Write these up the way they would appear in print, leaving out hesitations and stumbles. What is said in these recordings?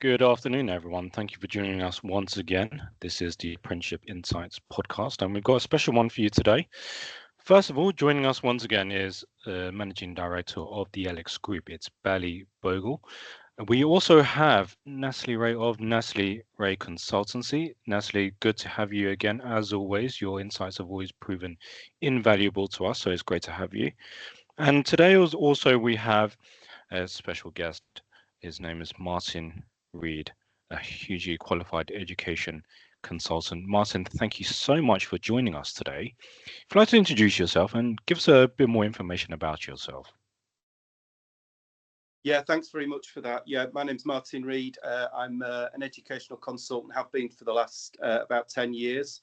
Good afternoon, everyone. Thank you for joining us once again. This is the Apprenticeship Insights podcast, and we've got a special one for you today. First of all, joining us once again is Managing Director of the Alex Group. It's Bally, Bhogal. We also have Natalie Ray of Natalie Ray Consultancy. Natalie, good to have you again. As always, your insights have always proven invaluable to us, so it's great to have you. And today we have a special guest. His name is Martin Reed, a hugely qualified education consultant. Martin, thank you so much for joining us today. If you'd like to introduce yourself and give us a bit more information about yourself. Yeah, thanks very much for that. Yeah, my name's Martin Reed. I'm an educational consultant, have been for the last about 10 years.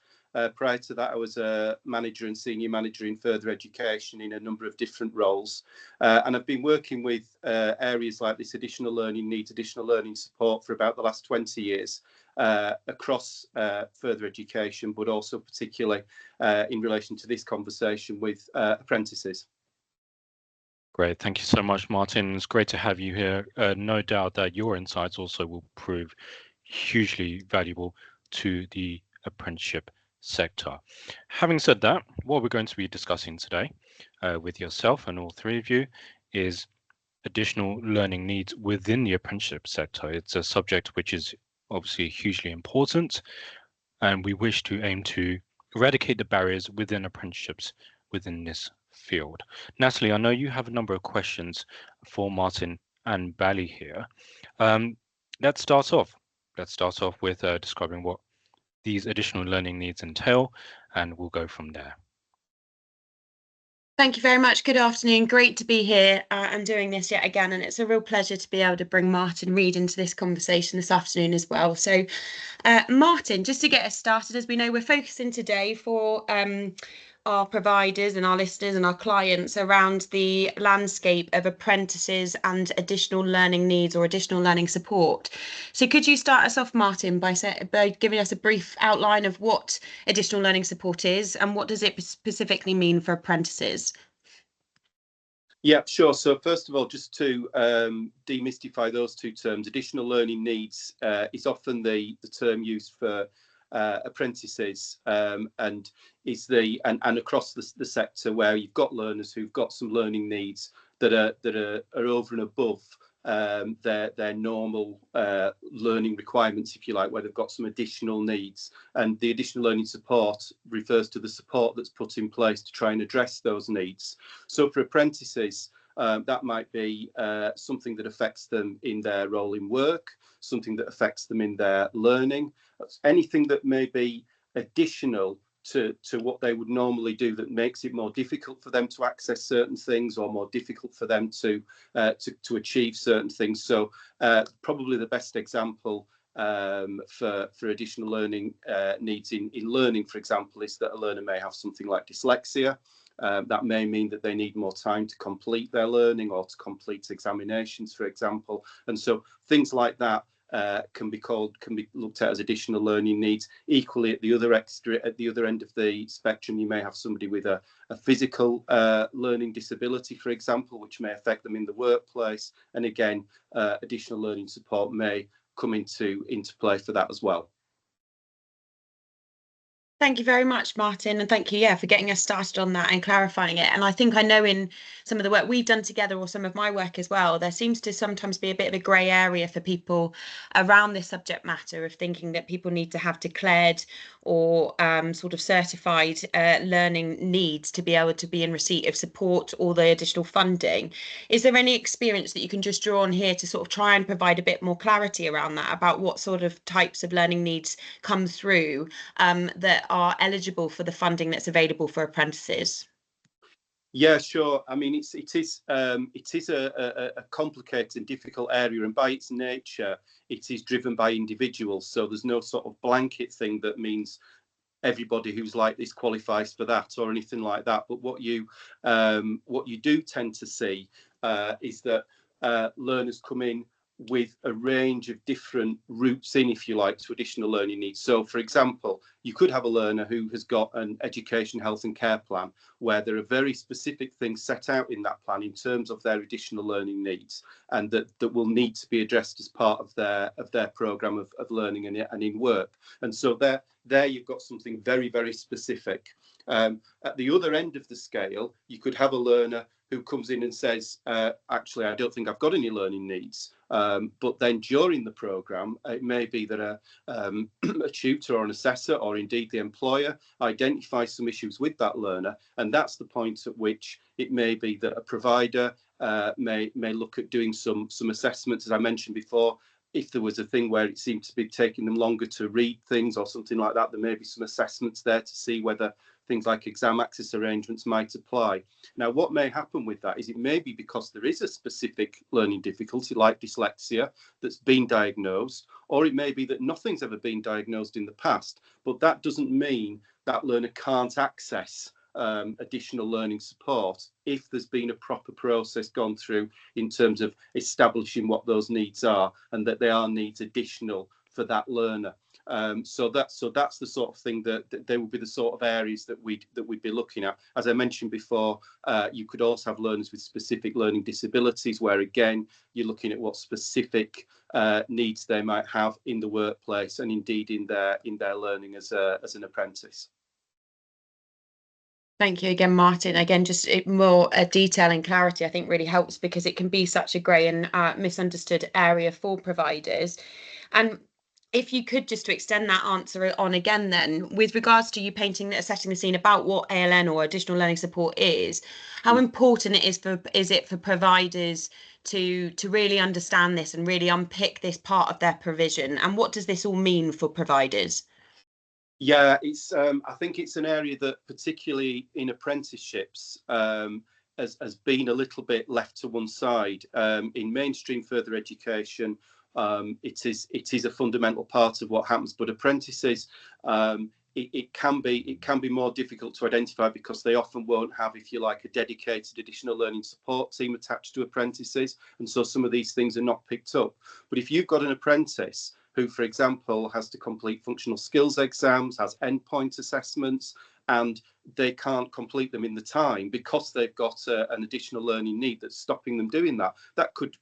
Prior to that, I was a manager and senior manager in further education in a number of different roles. And I've been working with areas like this additional learning needs, additional learning support for about the last 20 years across further education, but also particularly in relation to this conversation with apprentices. Great. Thank you so much, Martin. It's great to have you here. No doubt that your insights also will prove hugely valuable to the apprenticeship sector. Having said that, what we're going to be discussing today with yourself and all three of you is additional learning needs within the apprenticeship sector. It's a subject which is obviously hugely important, and we wish to aim to eradicate the barriers within apprenticeships within this field. Natalie, I know you have a number of questions for Martin and Bally here. Let's start off. With describing what these additional learning needs entail, and we'll go from there. Thank you very much. Good afternoon. Great to be here and doing this yet again. And it's a real pleasure to be able to bring Martin Reed into this conversation this afternoon as well. So, Martin, just to get us started, as we know, we're focusing today for our providers and our listeners and our clients around the landscape of apprentices and additional learning needs or additional learning support. So could you start us off, Martin, by giving us a brief outline of what additional learning support is and what does it specifically mean for apprentices? Yeah, sure. So first of all, just to demystify those two terms, additional learning needs is often the term used for apprentices and is and across the sector where you've got learners who've got some learning needs that are over and above their normal learning requirements, if you like, where they've got some additional needs. And the additional learning support refers to the support that's put in place to try and address those needs. So for apprentices, that might be something that affects them in their role in work, something that affects them in their learning, anything that may be additional to what they would normally do that makes it more difficult for them to access certain things or more difficult for them to achieve certain things. So probably the best example for additional learning needs in learning, for example, is that a learner may have something like dyslexia. That may mean that they need more time to complete their learning or to complete examinations, for example. And so things like that can be looked at as additional learning needs. Equally, at the other end of the spectrum, you may have somebody with a physical learning disability, for example, which may affect them in the workplace. And again, additional learning support may come into play for that as well. Thank you very much, Martin, and thank you, for getting us started on that and clarifying it. And I think I know in some of the work we've done together or some of my work as well, there seems to sometimes be a bit of a grey area for people around this subject matter of thinking that people need to have declared or sort of certified learning needs to be able to be in receipt of support or the additional funding. Is there any experience that you can just draw on here to sort of try and provide a bit more clarity around that, about what sort of types of learning needs come through that are eligible for the funding that's available for apprentices? Yeah, sure. I mean, it is a complicated and difficult area, and by its nature, it is driven by individuals. So there's no sort of blanket thing that means everybody who's like this qualifies for that or anything like that. But what you do tend to see is that learners come in with a range of different routes in, if you like, to additional learning needs. So, for example, you could have a learner who has got an education, health and care plan where there are very specific things set out in that plan in terms of their additional learning needs, and that will need to be addressed as part of their programme of learning and in work. And so there you've got something very, very specific. At the other end of the scale, you could have a learner who comes in and says, actually, I don't think I've got any learning needs. But then during the programme, it may be that a tutor or an assessor, or indeed the employer, identifies some issues with that learner. And that's the point at which it may be that a provider may look at doing some assessments. As I mentioned before, if there was a thing where it seemed to be taking them longer to read things or something like that, there may be some assessments there to see whether things like exam access arrangements might apply. Now, what may happen with that is it may be because there is a specific learning difficulty like dyslexia that's been diagnosed, or it may be that nothing's ever been diagnosed in the past, but that doesn't mean that learner can't access additional learning support if there's been a proper process gone through in terms of establishing what those needs are, and that they are needs additional for that learner. So that's the sort of thing that they would be the sort of areas that we'd be looking at. As I mentioned before, you could also have learners with specific learning disabilities, where again you're looking at what specific needs they might have in the workplace and indeed in their learning as an apprentice. Thank you again, Martin. Again, just more detail and clarity, I think, really helps, because it can be such a grey and misunderstood area for providers. And if you could, just to extend that answer on again, then, with regards to you setting the scene about what ALN or additional learning support is, how important is it for providers to really understand this and really unpick this part of their provision? And what does this all mean for providers? Yeah, it's. I think it's an area that, particularly in apprenticeships, has been a little bit left to one side. In mainstream further education, it is a fundamental part of what happens. But apprentices, it can be more difficult to identify, because they often won't have, if you like, a dedicated additional learning support team attached to apprentices, and so some of these things are not picked up. But if you've got an apprentice who, for example, has to complete functional skills exams, has endpoint assessments, and they can't complete them in the time because they've got an additional learning need that's stopping them doing that, that could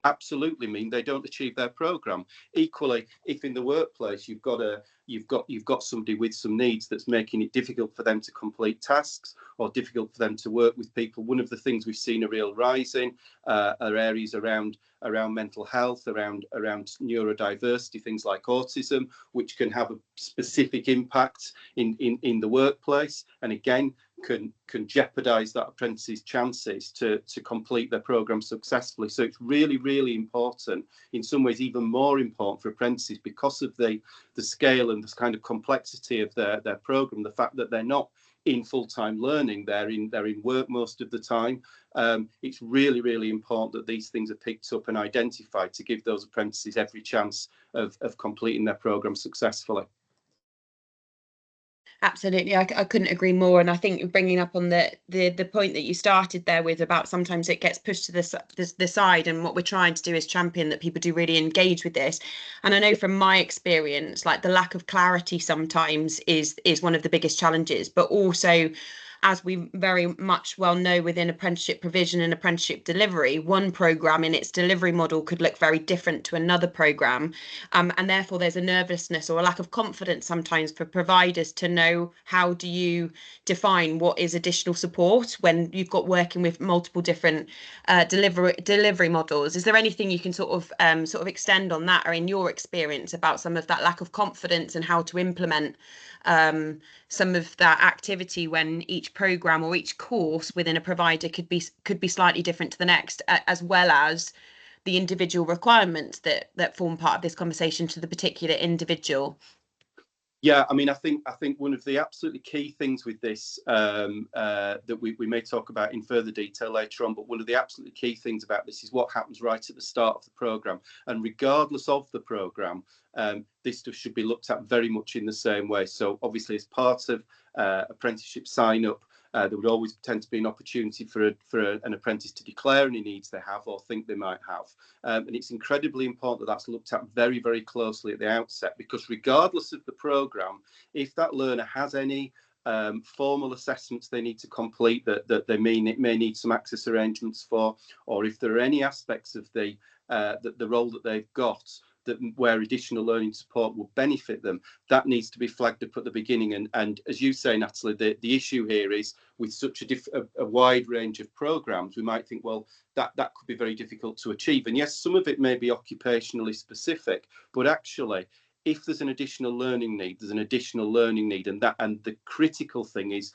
absolutely mean they don't achieve their programme. Equally, if in the workplace you've got somebody with some needs that's making it difficult for them to complete tasks or difficult for them to work with people, one of the things we've seen a real rise in are areas around mental health, around neurodiversity, things like autism, which can have a specific impact in the workplace, and again can jeopardize that apprentice's chances to complete their program successfully. So it's really, really important, in some ways even more important for apprentices, because of the scale and the kind of complexity of their program, the fact that they're not in full-time learning, they're in work most of the time. It's really, really important that these things are picked up and identified to give those apprentices every chance of completing their program successfully. Absolutely, I couldn't agree more. And I think bringing up on the point that you started there with, about sometimes it gets pushed to the side, and what we're trying to do is champion that people do really engage with this. And I know from my experience, like, the lack of clarity sometimes is one of the biggest challenges, but also, as we very much well know, within apprenticeship provision and apprenticeship delivery, one programme in its delivery model could look very different to another programme. And therefore there's a nervousness or a lack of confidence sometimes for providers to know, how do you define what is additional support when you've got working with multiple different delivery models? Is there anything you can sort of extend on that, or in your experience, about some of that lack of confidence and how to implement some of that activity when each program or each course within a provider could be slightly different to the next, as well as the individual requirements that form part of this conversation to the particular individual? Yeah, I mean, I think one of the absolutely key things with this that we may talk about in further detail later on, but one of the absolutely key things about this is what happens right at the start of the programme. And regardless of the programme, this stuff should be looked at very much in the same way. So obviously, as part of apprenticeship sign up, There would always tend to be an opportunity for an apprentice to declare any needs they have or think they might have. And it's incredibly important that that's looked at very, very closely at the outset, because regardless of the programme, if that learner has any formal assessments they need to complete that they may need some access arrangements for, or if there are any aspects of the role that they've got where additional learning support will benefit them, that needs to be flagged up at the beginning. And as you say, Natalie, the issue here is with such a wide range of programmes, we might think, well, that could be very difficult to achieve. And yes, some of it may be occupationally specific, but actually, if there's an additional learning need, there's an additional learning need, and the critical thing is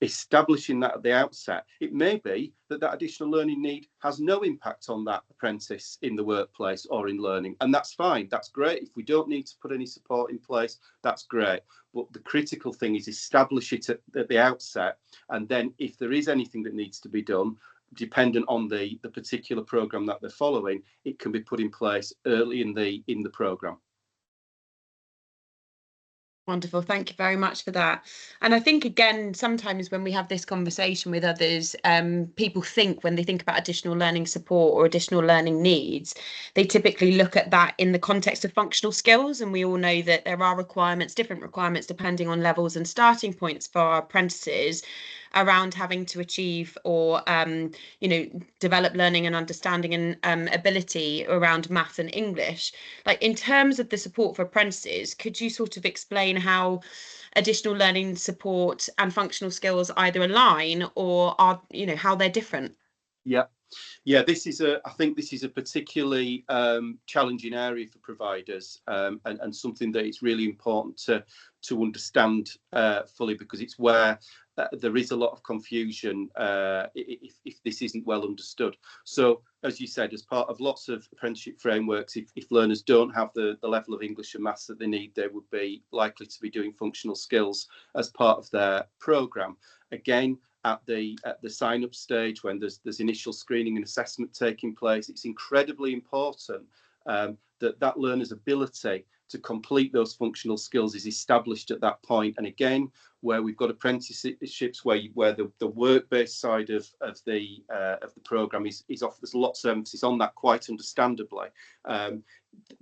establishing that at the outset. It may be that additional learning need has no impact on that apprentice in the workplace or in learning, and that's fine. That's great. If we don't need to put any support in place, that's great. But the critical thing is establish it at the outset, and then if there is anything that needs to be done, dependent on the particular programme that they're following, it can be put in place early in the programme. Wonderful. Thank you very much for that. And I think, again, sometimes when we have this conversation with others, people think when they think about additional learning support or additional learning needs, they typically look at that in the context of functional skills. And we all know that there are different requirements, depending on levels and starting points for our apprentices around having to achieve or develop learning and understanding and ability around math and English. Like, in terms of the support for apprentices, could you sort of explain how additional learning support and functional skills either align or are, how they're different? Yeah, I think this is a particularly challenging area for providers, and something that it's really important to understand fully, because it's where there is a lot of confusion if this isn't well understood. So, as you said, as part of lots of apprenticeship frameworks, if learners don't have the level of English and maths that they need, they would be likely to be doing functional skills as part of their programme. Again, at the sign up stage, when there's initial screening and assessment taking place, it's incredibly important that learner's ability to complete those functional skills is established at that point. And again, where we've got apprenticeships where the work-based side of the programme is off, there's lots of emphasis on that, quite understandably.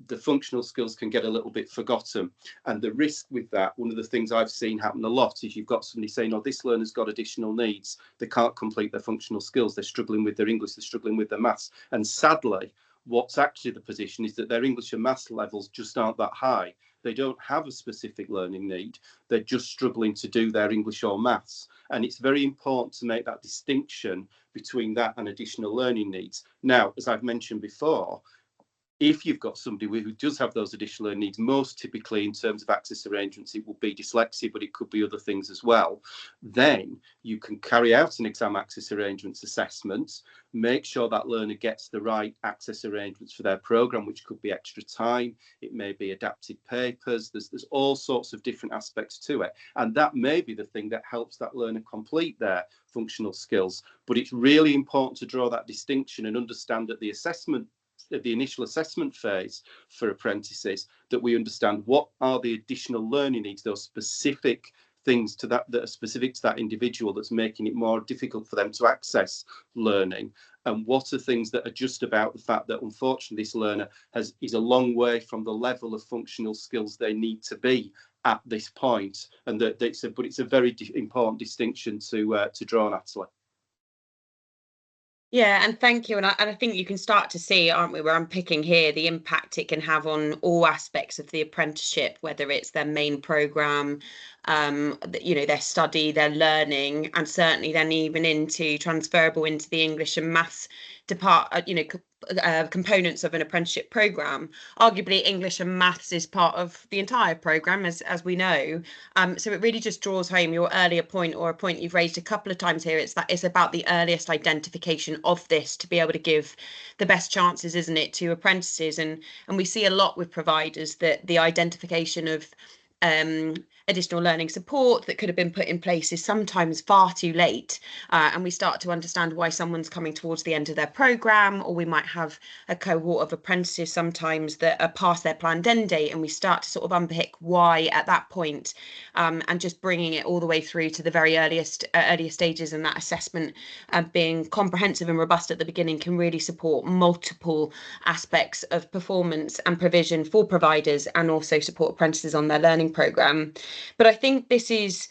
The functional skills can get a little bit forgotten, and the risk with that, one of the things I've seen happen a lot, is you've got somebody saying, oh, this learner's got additional needs, they can't complete their functional skills, they're struggling with their English, they're struggling with their maths, and sadly what's actually the position is that their English and maths levels just aren't that high. They don't have a specific learning need, they're just struggling to do their English or maths. And it's very important to make that distinction between that and additional learning needs. Now, as I've mentioned before, if you've got somebody who does have those additional learning needs, most typically in terms of access arrangements, it will be dyslexia, but it could be other things as well. Then you can carry out an exam access arrangements assessment, make sure that learner gets the right access arrangements for their programme, which could be extra time, it may be adapted papers, there's all sorts of different aspects to it. And that may be the thing that helps that learner complete their functional skills. But it's really important to draw that distinction and understand that the initial assessment phase for apprentices, that we understand what are the additional learning needs, those specific things that are specific to that individual that's making it more difficult for them to access learning, and what are things that are just about the fact that unfortunately this learner is a long way from the level of functional skills they need to be at this point. And but it's a very important distinction to draw, Natalie. Yeah, and thank you. And I think you can start to see, aren't we, where I'm picking here, the impact it can have on all aspects of the apprenticeship, whether it's their main programme, their study, their learning, and certainly then even transferable into the English and maths components of an apprenticeship programme. Arguably, English and maths is part of the entire programme, as we know. So it really just draws home your earlier point, or a point you've raised a couple of times here. It's about the earliest identification of this to be able to give the best chances, isn't it, to apprentices? And we see a lot with providers that the identification of additional learning support that could have been put in place is sometimes far too late, and we start to understand why someone's coming towards the end of their programme, or we might have a cohort of apprentices sometimes that are past their planned end date, and we start to sort of unpick why at that point, and just bringing it all the way through to the very earliest stages, and that assessment being comprehensive and robust at the beginning can really support multiple aspects of performance and provision for providers, and also support apprentices on their learning programme. But I think this is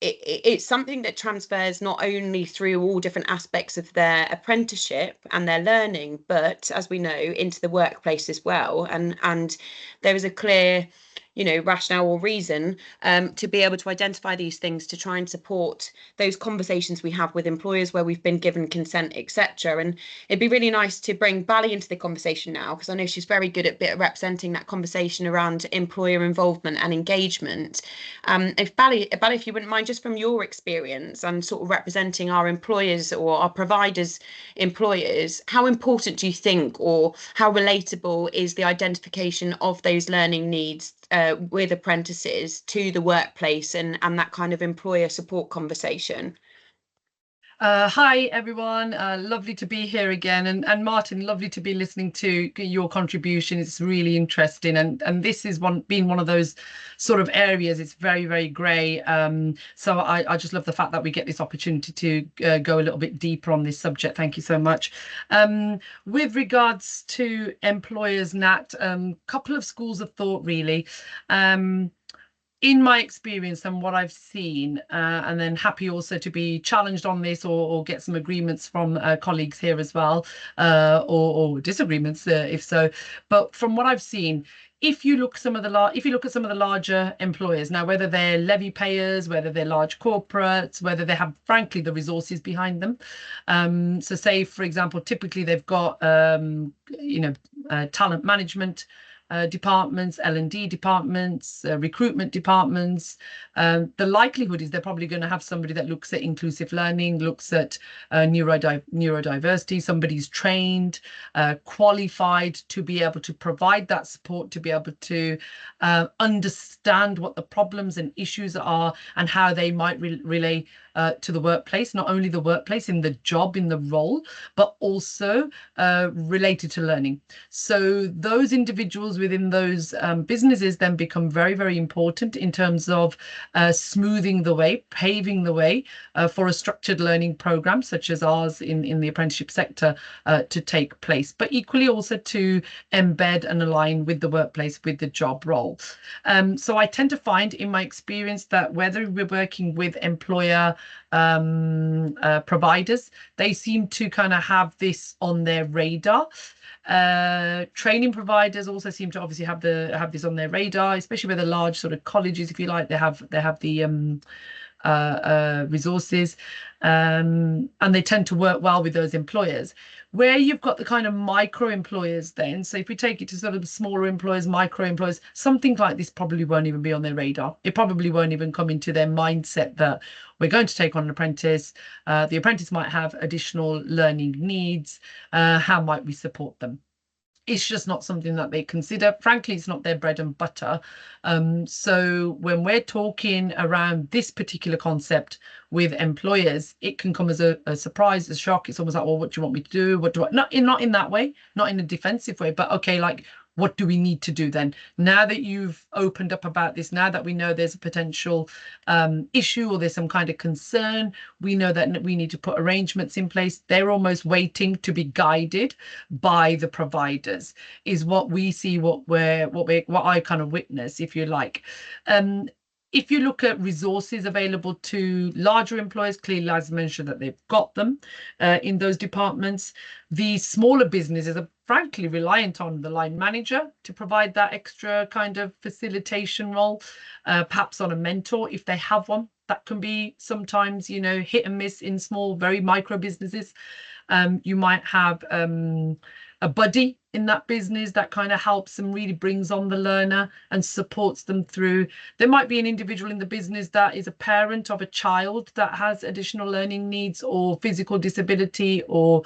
it's something that transfers not only through all different aspects of their apprenticeship and their learning, but as we know, into the workplace as well. And there is a clear, rationale or reason to be able to identify these things, to try and support those conversations we have with employers where we've been given consent, etc. And it'd be really nice to bring Bally into the conversation now, because I know she's very good at representing that conversation around employer involvement and engagement. If Bally, if you wouldn't mind, just from your experience and sort of representing our employers or our providers' employers, how important do you think, or how relatable is the identification of those learning needs with apprentices to the workplace, and that kind of employer support conversation? Hi everyone, lovely to be here again, and Martin, lovely to be listening to your contribution. It's really interesting, and this is been one of those sort of areas. It's very, very grey, so I just love the fact that we get this opportunity to go a little bit deeper on this subject. Thank you so much. With regards to employers, Nat, couple of schools of thought really. In my experience and what I've seen, and then happy also to be challenged on this or get some agreements from colleagues here as well, or disagreements if so. But from what I've seen, if you look at some of the larger employers now, whether they're levy payers, whether they're large corporates, whether they have frankly the resources behind them. So say for example, typically they've got talent management departments, L&D departments, recruitment departments. The likelihood is they're probably going to have somebody that looks at inclusive learning, looks at neurodiversity, somebody's trained, qualified to be able to provide that support, to be able to understand what the problems and issues are and how they might relay to the workplace, not only the workplace in the job, in the role, but also related to learning. So those individuals within those businesses then become very, very important in terms of smoothing the way, paving the way for a structured learning program such as ours in the apprenticeship sector to take place, but equally also to embed and align with the workplace, with the job role. So I tend to find in my experience that whether we're working with employer providers, they seem to kind of have this on their radar. Training providers also seem to obviously have this on their radar, especially with the large sort of colleges, if you like. They have the resources, and they tend to work well with those employers. Where you've got the kind of micro employers then, so if we take it to sort of smaller employers, micro employers, something like this probably won't even be on their radar. It probably won't even come into their mindset that we're going to take on an apprentice. The apprentice might have additional learning needs. How might we support them? It's just not something that they consider. Frankly, it's not their bread and butter. So when we're talking around this particular concept with employers, it can come as a surprise, a shock. It's almost like, well, what do you want me to do? What do I not in that way, not in a defensive way, but okay, like, what do we need to do then? Now that you've opened up about this, now that we know there's a potential issue or there's some kind of concern, we know that we need to put arrangements in place. They're almost waiting to be guided by the providers, is what we see, what I kind of witness, if you like. If you look at resources available to larger employers, clearly, as mentioned, that they've got them in those departments. The smaller businesses are frankly reliant on the line manager to provide that extra kind of facilitation role, perhaps on a mentor if they have one. That can be sometimes, hit and miss in small, very micro businesses. You might have a buddy in that business that kind of helps and really brings on the learner and supports them through. There might be an individual in the business that is a parent of a child that has additional learning needs or physical disability or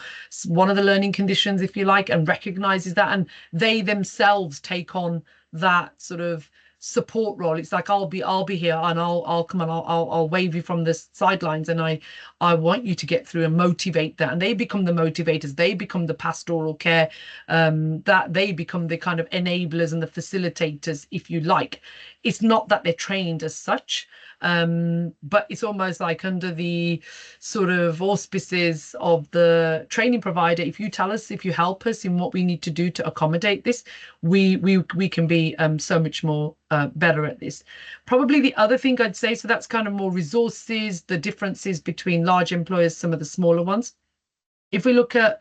one of the learning conditions, if you like, and recognizes that, and they themselves take on that sort of support role. It's like I'll be here and I'll come and I'll wave you from the sidelines, and I want you to get through and motivate that. And they become the motivators, they become the pastoral care, that they become the kind of enablers and the facilitators, if you like. It's not that they're trained as such, but it's almost like under the sort of auspices of the training provider. If you tell us, if you help us in what we need to do to accommodate this, we can be so much more better at this. Probably the other thing I'd say, so that's kind of more resources, the differences between large employers, some of the smaller ones. If we look at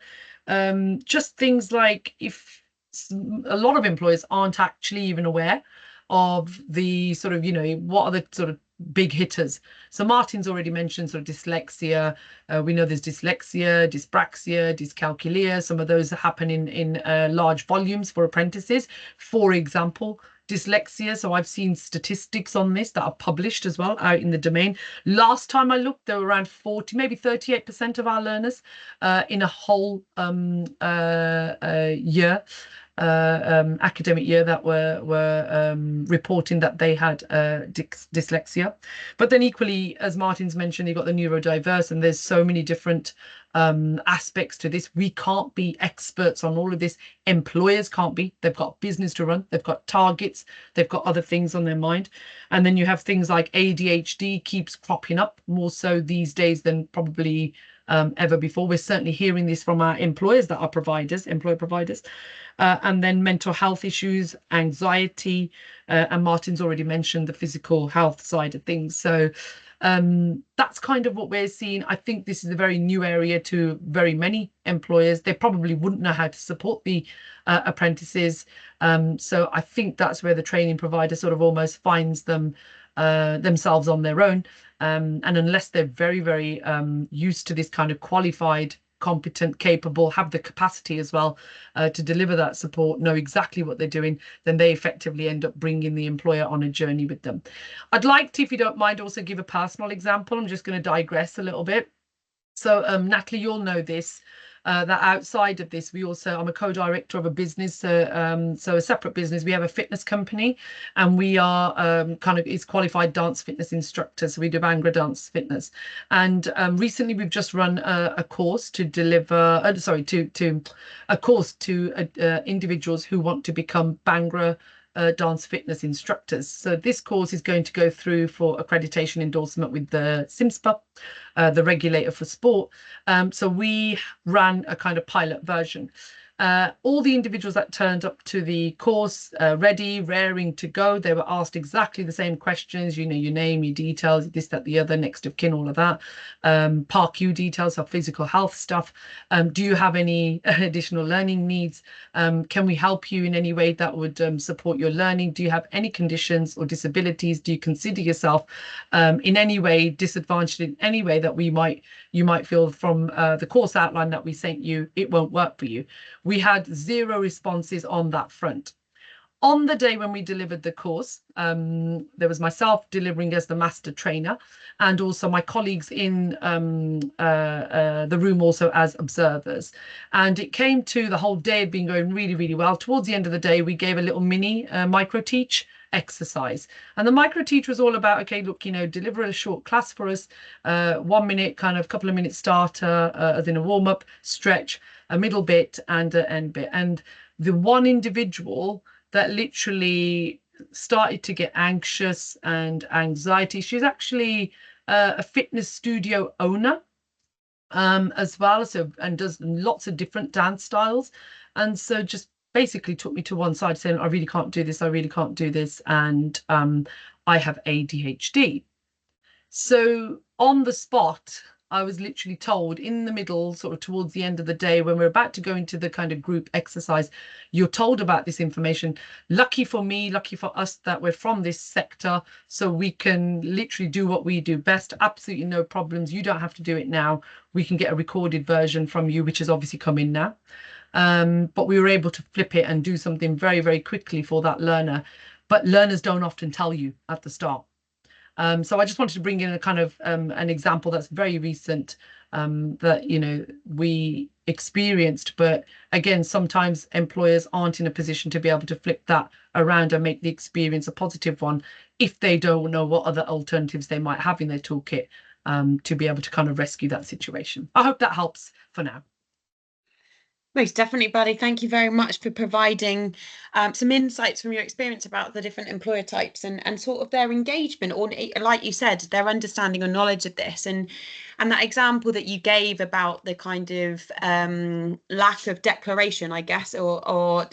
just things like, if a lot of employers aren't actually even aware of the sort of, what are the sort of big hitters. So Martin's already mentioned sort of dyslexia. We know there's dyslexia, dyspraxia, dyscalculia. Some of those happen in large volumes for apprentices. For example, dyslexia. So I've seen statistics on this that are published as well out in the domain. Last time I looked, there were around 40, maybe 38% of our learners in a whole year. Academic year that were reporting that they had dyslexia. But then equally, as Martin's mentioned, you've got the neurodiverse, and there's so many different aspects to this. We can't be experts on all of this. Employers can't be. They've got business to run. They've got targets. They've got other things on their mind. And then you have things like ADHD keeps cropping up more so these days than probably ever before. We're certainly hearing this from our employers that are providers, employer providers. And then mental health issues, anxiety, and Martin's already mentioned the physical health side of things. So that's kind of what we're seeing. I think this is a very new area to very many employers. They probably wouldn't know how to support the apprentices. So I think that's where the training provider sort of almost finds them themselves on their own. And unless they're very, very used to this kind of qualified, competent, capable, have the capacity as well to deliver that support, know exactly what they're doing, then they effectively end up bringing the employer on a journey with them. I'd like to, if you don't mind, also give a personal example. I'm just going to digress a little bit. So Natalie, you'll know this, that outside of this, I'm a co-director of a business, so a separate business. We have a fitness company, and we are it's qualified dance fitness instructors. So we do Bhangra dance fitness, and recently we've just run a course to deliver, a course to individuals who want to become Bhangra dance fitness instructors. So this course is going to go through for accreditation endorsement with the CIMSPA, the regulator for sport. So we ran a kind of pilot version. All the individuals that turned up to the course ready, raring to go, they were asked exactly the same questions, your name, your details, this, that, the other, next of kin, all of that. PARQ details, so physical health stuff. Do you have any additional learning needs? Can we help you in any way that would support your learning? Do you have any conditions or disabilities? Do you consider yourself in any way disadvantaged in any way that you might feel from the course outline that we sent you, it won't work for you? We had 0 responses on that front. On the day when we delivered the course, there was myself delivering as the master trainer, and also my colleagues in the room also as observers. And it came to the whole day had been going really, really well. Towards the end of the day, we gave a little mini micro teach exercise, and the micro teach was all about, okay, look, deliver a short class for us, 1 minute, kind of couple of minutes starter, as in a warm up, stretch, a middle bit, and an end bit. And the one individual that literally started to get anxious and anxiety, she's actually a fitness studio owner as well, so, and does lots of different dance styles, and so just basically took me to one side saying, I really can't do this, I really can't do this, and I have ADHD. So on the spot, I was literally told in the middle, sort of towards the end of the day, when we're about to go into the kind of group exercise, you're told about this information. Lucky for me, lucky for us that we're from this sector, so we can literally do what we do best. Absolutely no problems. You don't have to do it now. We can get a recorded version from you, which has obviously come in now. But we were able to flip it and do something very, very quickly for that learner. But learners don't often tell you at the start. So I just wanted to bring in a kind of an example that's very recent that, you know, we experienced. But again, sometimes employers aren't in a position to be able to flip that around and make the experience a positive one if they don't know what other alternatives they might have in their toolkit to be able to kind of rescue that situation. I hope that helps for now. Most definitely, Bally. Thank you very much for providing some insights from your experience about the different employer types and sort of their engagement, or like you said, their understanding or knowledge of this. And that example that you gave about the kind of lack of declaration, I guess, or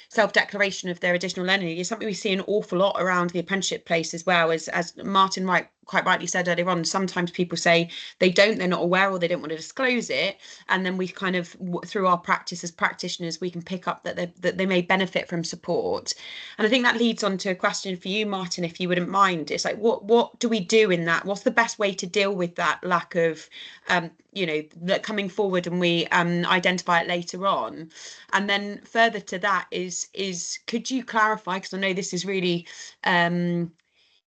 self-declaration of their additional learning is something we see an awful lot around the apprenticeship place as well. As Martin quite rightly said earlier on, sometimes people say they're not aware, or they don't want to disclose it, and then we kind of, through our practice as practitioners, we can pick up that they may benefit from support. And I think that leads on to a question for you, Martin, if you wouldn't mind. It's like, what do we do in that? What's the best way to deal with that lack of you know, coming forward, and we identify it later on? And then further to that is could you clarify, because I know this is really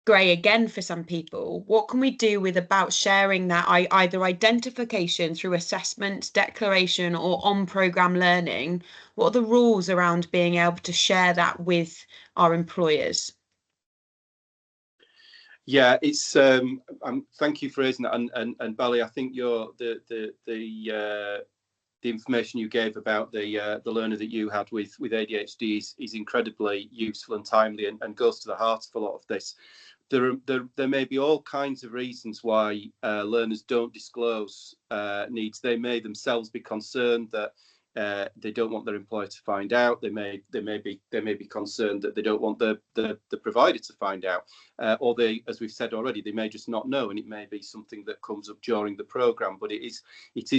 grey again for some people, what can we do about sharing that either identification through assessment, declaration, or on programme learning? What are the rules around being able to share that with our employers? Yeah, it's thank you for raising that, and Bally, I think the information you gave about the learner that you had with ADHD is incredibly useful and timely, and goes to the heart of a lot of this. There may be all kinds of reasons why learners don't disclose needs. They may themselves be concerned that they don't want their employer to find out. They may be concerned that they don't want the provider to find out, or they, as we've said already, they may just not know, and it may be something that comes up during the programme. But it is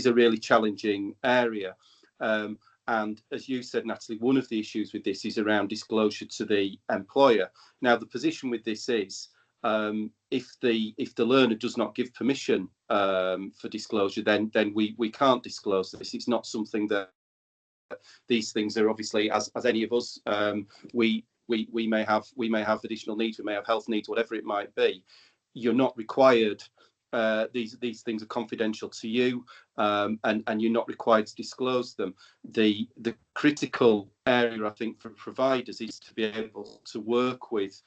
a really challenging area. And as you said, Natalie, one of the issues with this is around disclosure to the employer. Now, the position with this is, if the learner does not give permission for disclosure, then we can't disclose this. It's not something that, these things are obviously, as any of us, we may have additional needs, we may have health needs, whatever it might be. You're not required. These things are confidential to you, and you're not required to disclose them. The critical area, I think, for providers is to be able to work with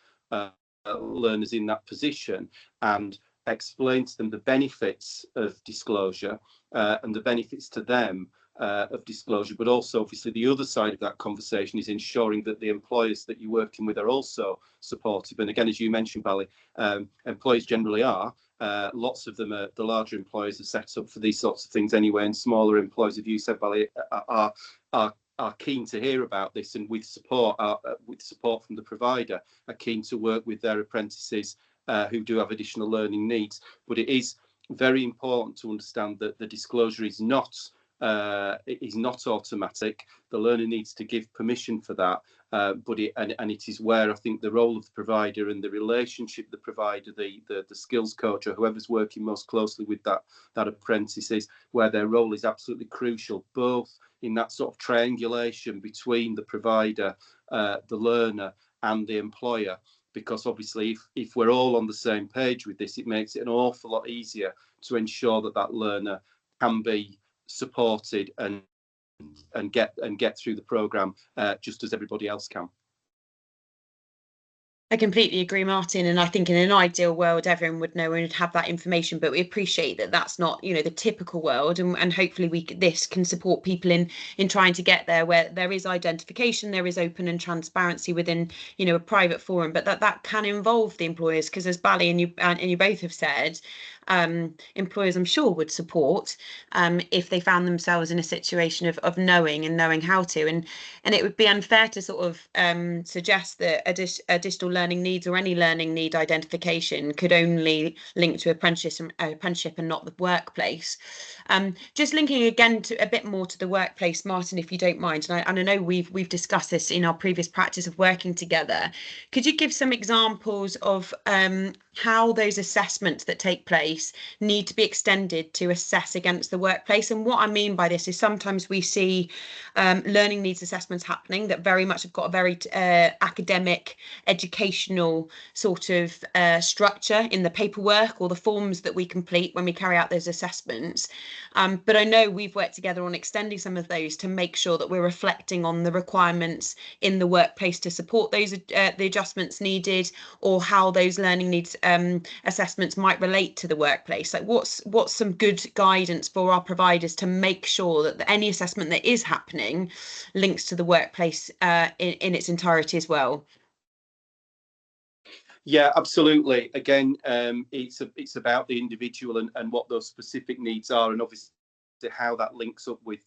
learners in that position and explain to them the benefits of disclosure and the benefits to them of disclosure, but also obviously the other side of that conversation is ensuring that the employers that you're working with are also supportive. And again, as you mentioned, Bally, employers generally are. Lots of them, the larger employers, are set up for these sorts of things anyway, and smaller employers, as you said, Bally, are keen to hear about this, and with support from the provider, are keen to work with their apprentices who do have additional learning needs. But it is very important to understand that the disclosure is not automatic. The learner needs to give permission for that, but it is where I think the role of the provider and the relationship the provider, the skills coach, or whoever's working most closely with that apprentice, is where their role is absolutely crucial, both in that sort of triangulation between the provider, the learner, and the employer. Because obviously, if we're all on the same page with this, it makes it an awful lot easier to ensure that learner can be supported and get through the programme just as everybody else can. I completely agree, Martin, and I think in an ideal world everyone would know and would have that information, but we appreciate that that's not, you know, the typical world, and hopefully this can support people in trying to get there, where there is identification, there is open and transparency within, you know, a private forum, but that can involve the employers, because as Bally and you both have said, employers, I'm sure, would support if they found themselves in a situation of knowing how to, and it would be unfair to sort of suggest that additional learning needs or any learning need identification could only link to apprenticeship and not the workplace. Just linking again to a bit more to the workplace, Martin, if you don't mind, and I know we've discussed this in our previous practice of working together. Could you give some examples of how those assessments that take place need to be extended to assess against the workplace. And what I mean by this is sometimes we see learning needs assessments happening that very much have got a very academic, educational sort of structure in the paperwork or the forms that we complete when we carry out those assessments. But I know we've worked together on extending some of those to make sure that we're reflecting on the requirements in the workplace to support those the adjustments needed, or how those learning needs assessments might relate to the workplace. Like what's some good guidance for our providers to make sure that any assessment that is happening links to the workplace in its entirety as well? Yeah, absolutely. Again, it's about the individual and what those specific needs are, and obviously how that links up with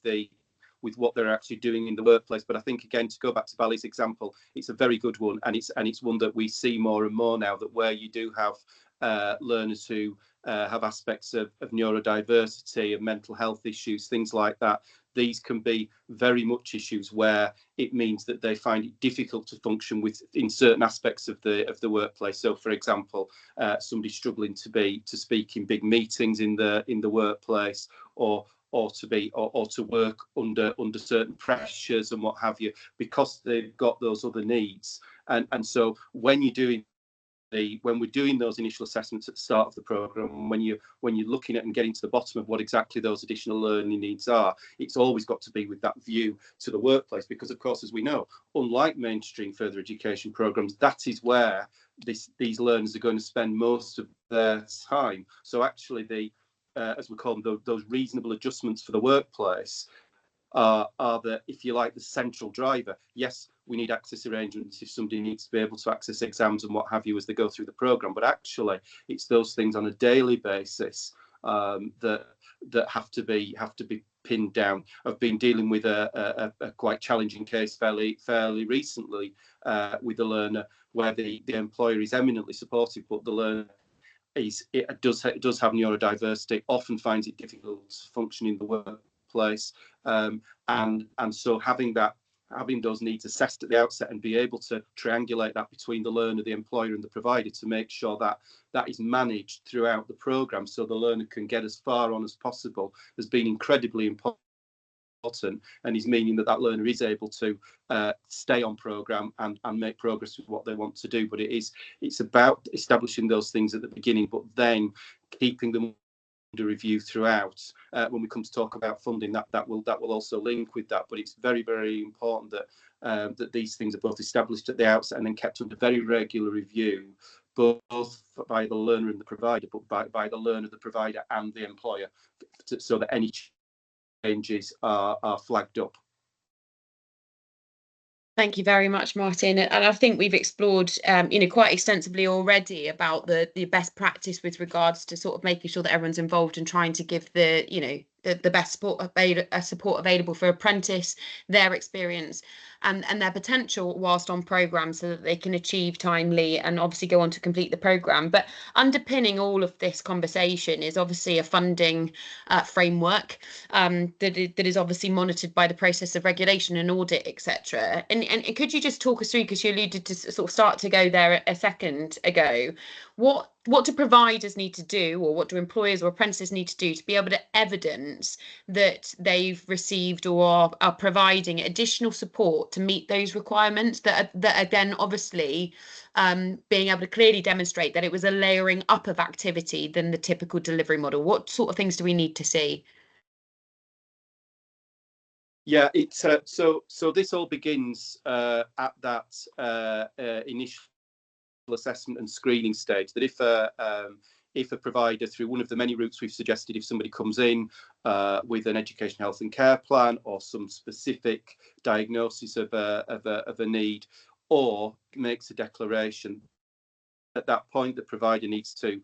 what they're actually doing in the workplace. But I think, again, to go back to Bally's example, it's a very good one, and it's one that we see more and more now, that where you do have learners who have aspects of neurodiversity and mental health issues, things like that. These can be very much issues where it means that they find it difficult to function in certain aspects of the workplace. So, for example, somebody struggling to speak in big meetings in the workplace, or to work under certain pressures and what have you, because they've got those other needs. And so when we're doing those initial assessments at the start of the program, when you're looking at and getting to the bottom of what exactly those additional learning needs are, it's always got to be with that view to the workplace, because of course, as we know, unlike mainstream further education programs, that is where these learners are going to spend most of their time. So actually as we call them, those reasonable adjustments for the workplace are the, if you like, the central driver. Yes, we need access arrangements if somebody needs to be able to access exams and what have you as they go through the program, but actually it's those things on a daily basis that have to be pinned down. I've been dealing with a quite challenging case fairly recently with a learner where the employer is eminently supportive, but the learner does have neurodiversity, often finds it difficult to function in the workplace, and so having those needs assessed at the outset and be able to triangulate that between the learner, the employer, and the provider to make sure that is managed throughout the program, so the learner can get as far on as possible, has been incredibly important. And is meaning that learner is able to stay on program and make progress with what they want to do. But it's about establishing those things at the beginning, but then keeping them under review throughout. When we come to talk about funding, that will also link with that. But it's very, very important that these things are both established at the outset and then kept under very regular review, both by the learner and the provider, but by the learner, the provider, and the employer, so that any changes are flagged up. Thank you very much, Martin. And I think we've explored, quite extensively already about the best practice with regards to sort of making sure that everyone's involved and trying to give the best support available for apprentice, their experience and their potential whilst on programme, so that they can achieve timely and obviously go on to complete the programme. But underpinning all of this conversation is obviously a funding framework that is obviously monitored by the process of regulation and audit, etc. And could you just talk us through, because you alluded to sort of start to go there a second ago, what do providers need to do, or what do employers or apprentices need to do to be able to evidence that they've received or are providing additional support to meet those requirements that are then obviously being able to clearly demonstrate that it was a layering up of activity than the typical delivery model? What sort of things do we need to see? Yeah, it's so this all begins at that initial assessment and screening stage, that if a provider, through one of the many routes we've suggested, if somebody comes in with an education, health and care plan, or some specific diagnosis of a need, or makes a declaration, at that point the provider needs to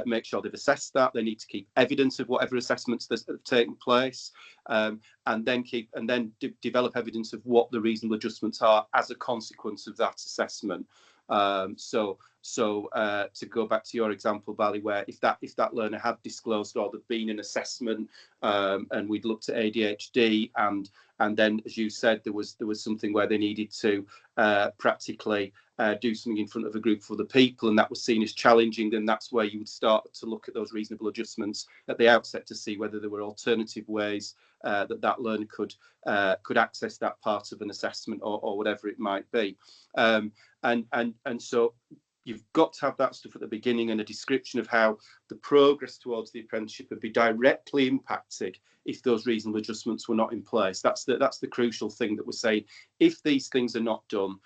make sure they've assessed that. They need to keep evidence of whatever assessments that have taken place, and then develop evidence of what the reasonable adjustments are as a consequence of that assessment. So to go back to your example, Bally, where if that learner had disclosed or there'd been an assessment and we'd looked at ADHD and and then, as you said, there was something where they needed to practically do something in front of a group of other people, and that was seen as challenging. Then that's where you would start to look at those reasonable adjustments at the outset to see whether there were alternative ways that learner could access that part of an assessment or whatever it might be. And so you've got to have that stuff at the beginning and a description of how the progress towards the apprenticeship would be directly impacted if those reasonable adjustments were not in place. That's the crucial thing that we're saying. If these things are not done,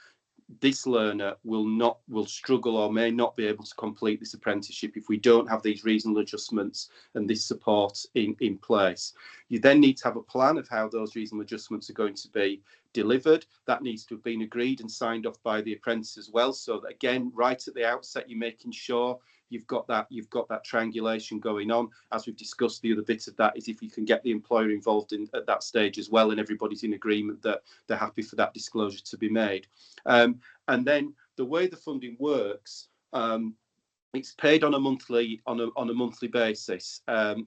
this learner will struggle or may not be able to complete this apprenticeship if we don't have these reasonable adjustments and this support in place. You then need to have a plan of how those reasonable adjustments are going to be delivered. That needs to have been agreed and signed off by the apprentice as well, so that, again, right at the outset, you're making sure you've got that triangulation going on. As we've discussed, the other bit of that is if you can get the employer involved at that stage as well, and everybody's in agreement that they're happy for that disclosure to be made. And then the way the funding works, it's paid on a monthly basis.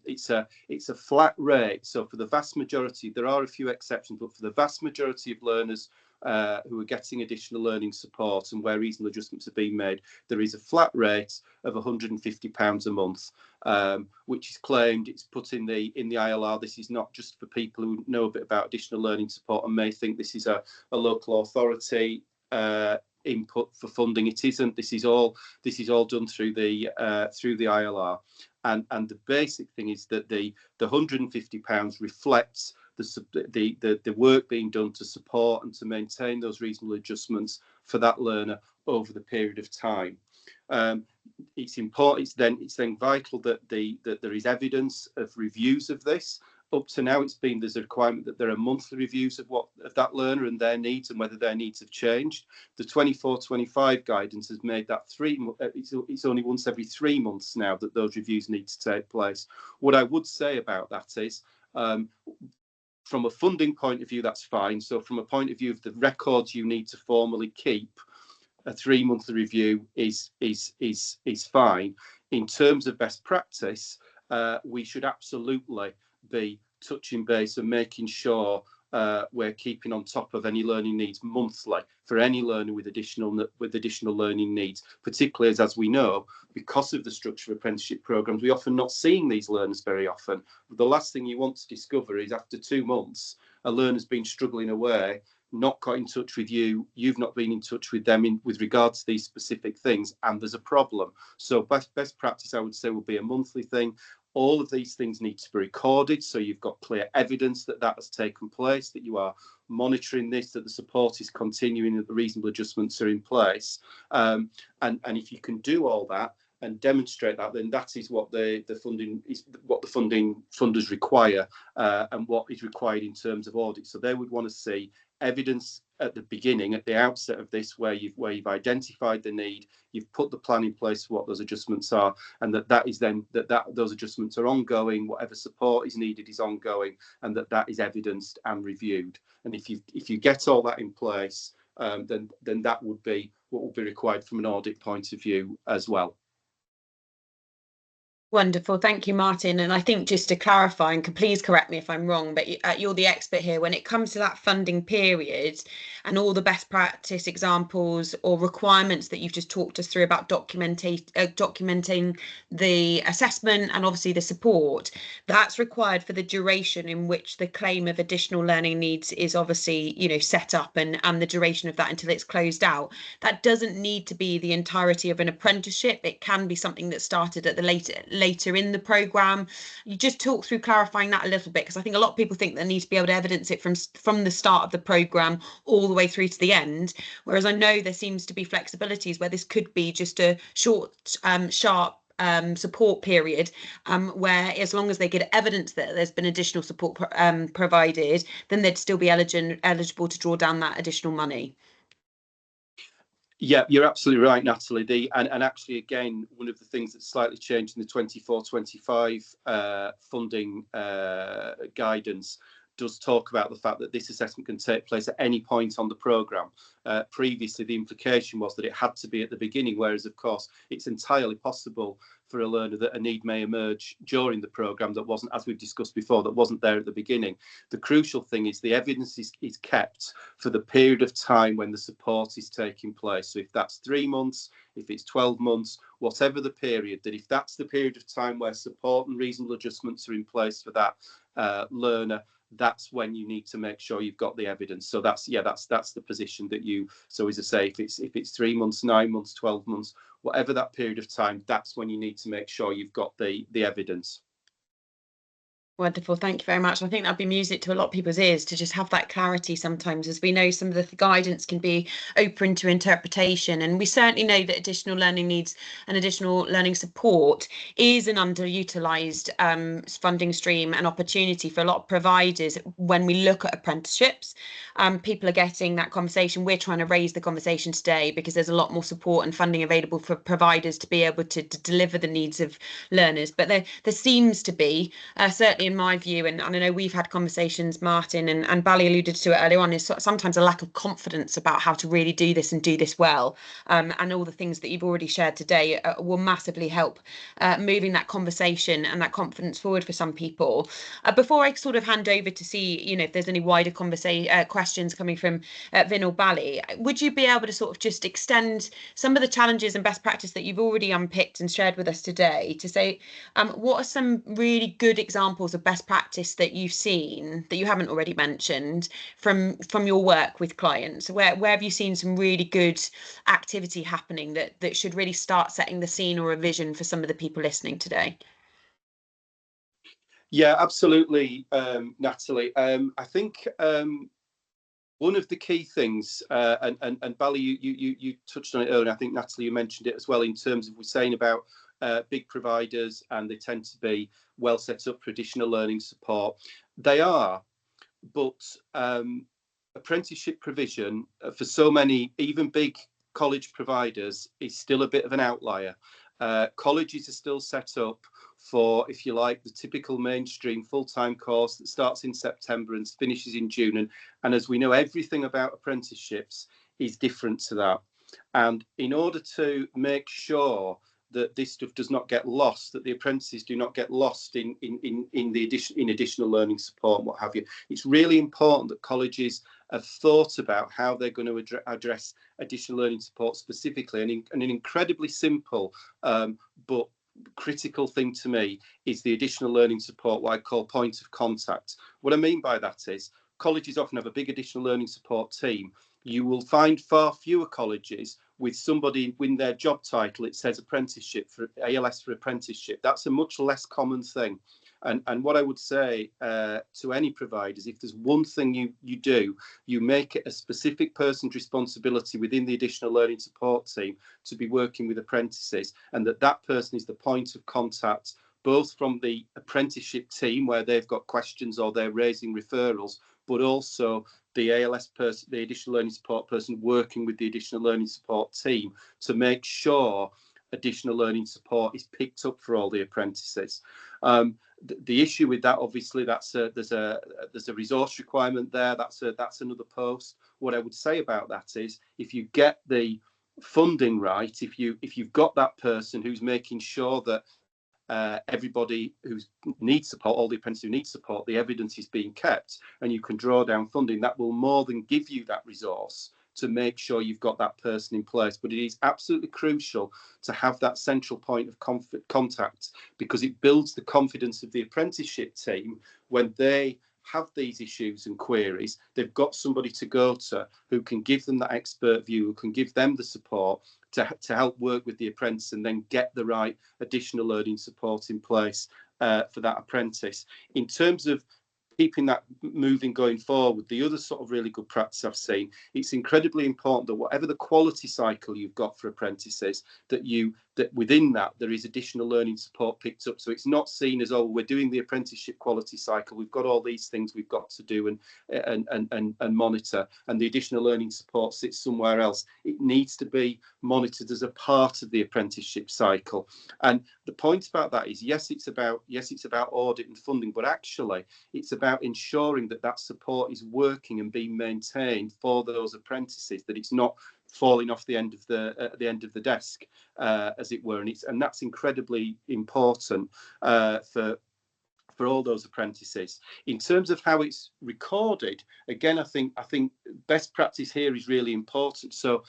It's a flat rate. So for the vast majority, there are a few exceptions, but for the vast majority of learners who are getting additional learning support and where reasonable adjustments are being made, there is a flat rate of £150 a month, which is claimed. It's put in the ILR. This is not just for people who know a bit about additional learning support and may think this is a local authority input for funding. It isn't. This is all done through the ILR, and the basic thing is that the £150 reflects the work being done to support and to maintain those reasonable adjustments for that learner over the period of time. It's important. It's then vital that there is evidence of reviews of this. Up to now, there's a requirement that there are monthly reviews of that learner and their needs and whether their needs have changed. The 24-25 guidance has made that it's only once every 3 months now that those reviews need to take place. What I would say about that is, from a funding point of view, that's fine. So from a point of view of the records you need to formally keep, a 3-monthly review is fine. In terms of best practice, we should absolutely be touching base and making sure we're keeping on top of any learning needs monthly for any learner with additional learning needs, particularly as we know, because of the structure of apprenticeship programs, we're often not seeing these learners very often. The last thing you want to discover is after 2 months, a learner's been struggling away, not got in touch with you, you've not been in touch with them with regards to these specific things, and there's a problem. So best practice, I would say, would be a monthly thing. All of these things need to be recorded, so you've got clear evidence that has taken place, that you are monitoring this, that the support is continuing, that the reasonable adjustments are in place. And if you can do all that and demonstrate that, then that is what the funding is, what the funders require, and what is required in terms of audit. So they would want to see evidence at the beginning, at the outset of this, where you've identified the need, you've put the plan in place for what those adjustments are, and that is then that those adjustments are ongoing, whatever support is needed is ongoing, and that is evidenced and reviewed. And if you get all that in place, then that would be what would be required from an audit point of view as well. Wonderful. Thank you, Martin. And I think just to clarify, and please correct me if I'm wrong, but you're the expert here. When it comes to that funding period and all the best practice examples or requirements that you've just talked us through about documenting the assessment and obviously the support, that's required for the duration in which the claim of additional learning needs is obviously, set up, and the duration of that until it's closed out. That doesn't need to be the entirety of an apprenticeship. It can be something that started at the later in the programme. You just talk through clarifying that a little bit, because I think a lot of people think they need to be able to evidence it from the start of the programme all the way through to the end, whereas I know there seems to be flexibilities where this could be just a short, sharp support period, where as long as they get evidence that there's been additional support provided, then they'd still be eligible to draw down that additional money. Yeah, you're absolutely right, Natalie. And actually, again, one of the things that's slightly changed in the 24-25 funding guidance, does talk about the fact that this assessment can take place at any point on the programme. Previously, the implication was that it had to be at the beginning, whereas, of course, it's entirely possible for a learner that a need may emerge during the programme that wasn't, as we've discussed before, that wasn't there at the beginning. The crucial thing is the evidence is kept for the period of time when the support is taking place. So if that's 3 months, if it's 12 months, whatever the period, that if that's the period of time where support and reasonable adjustments are in place for that learner, that's when you need to make sure you've got the evidence. So that's the position that you, so as I say, if it's 3 months, 9 months, 12 months, whatever that period of time, that's when you need to make sure you've got the evidence. Wonderful. Thank you very much. I think that'd be music to a lot of people's ears to just have that clarity sometimes, as we know some of the guidance can be open to interpretation. And we certainly know that additional learning needs and additional learning support is an underutilised funding stream and opportunity for a lot of providers when we look at apprenticeships. People are getting that conversation. We're trying to raise the conversation today because there's a lot more support and funding available for providers to be able to deliver the needs of learners. But there seems to be, certainly in my view, and I know we've had conversations, Martin and Bally alluded to it earlier on, is sometimes a lack of confidence about how to really do this and do this well. And all the things that you've already shared today will massively help moving that conversation and that confidence forward for some people. Before I sort of hand over to see, if there's any wider questions coming from Vinh or Bally, would you be able to sort of just extend some of the challenges and best practice that you've already unpicked and shared with us today to say, what are some really good examples of best practice that you've seen that you haven't already mentioned from your work with clients? Where have you seen some really good activity happening that should really start setting the scene or a vision for some of the people listening today? Yeah, absolutely, Natalie. I think one of the key things, and Bally, you touched on it earlier. I think Natalie, you mentioned it as well in terms of we're saying about big providers, and they tend to be well set up for additional learning support. They are, but apprenticeship provision for so many, even big college providers, is still a bit of an outlier. Colleges are still set up for, if you like, the typical mainstream full-time course that starts in September and finishes in June. And as we know, everything about apprenticeships is different to that. And in order to make sure that this stuff does not get lost, that the apprentices do not get lost in additional learning support and what have you, it's really important that colleges have thought about how they're going to address additional learning support specifically. And an incredibly simple but critical thing to me is the additional learning support, what I call point of contact. What I mean by that is colleges often have a big additional learning support team. You will find far fewer colleges with somebody in their job title, it says apprenticeship, for ALS for apprenticeship. That's a much less common thing. And what I would say to any providers, if there's one thing you do, you make it a specific person's responsibility within the additional learning support team to be working with apprentices, and that person is the point of contact, both from the apprenticeship team where they've got questions or they're raising referrals, but also the ALS person, the additional learning support person working with the additional learning support team to make sure additional learning support is picked up for all the apprentices. The issue with that, obviously, there's a resource requirement there. That's another post. What I would say about that is, if you get the funding right, if you've got that person who's making sure that everybody who needs support, all the apprentices who need support, the evidence is being kept, and you can draw down funding, that will more than give you that resource to make sure you've got that person in place. But it is absolutely crucial to have that central point of contact, because it builds the confidence of the apprenticeship team when they have these issues and queries. They've got somebody to go to who can give them that expert view, who can give them the support to help work with the apprentice and then get the right additional learning support in place for that apprentice. In terms of keeping that moving going forward, the other sort of really good practice I've seen, it's incredibly important that whatever the quality cycle you've got for apprentices, that that within that there is additional learning support picked up. So it's not seen as, oh, we're doing the apprenticeship quality cycle, we've got all these things we've got to do and monitor, and the additional learning support sits somewhere else. It needs to be monitored as a part of the apprenticeship cycle. And the point about that is, yes, it's about audit and funding, but actually it's about ensuring that that support is working and being maintained for those apprentices, that it's not falling off the end of the desk, as it were, and that's incredibly important for all those apprentices. In terms of how it's recorded, again, I think best practice here is really important. So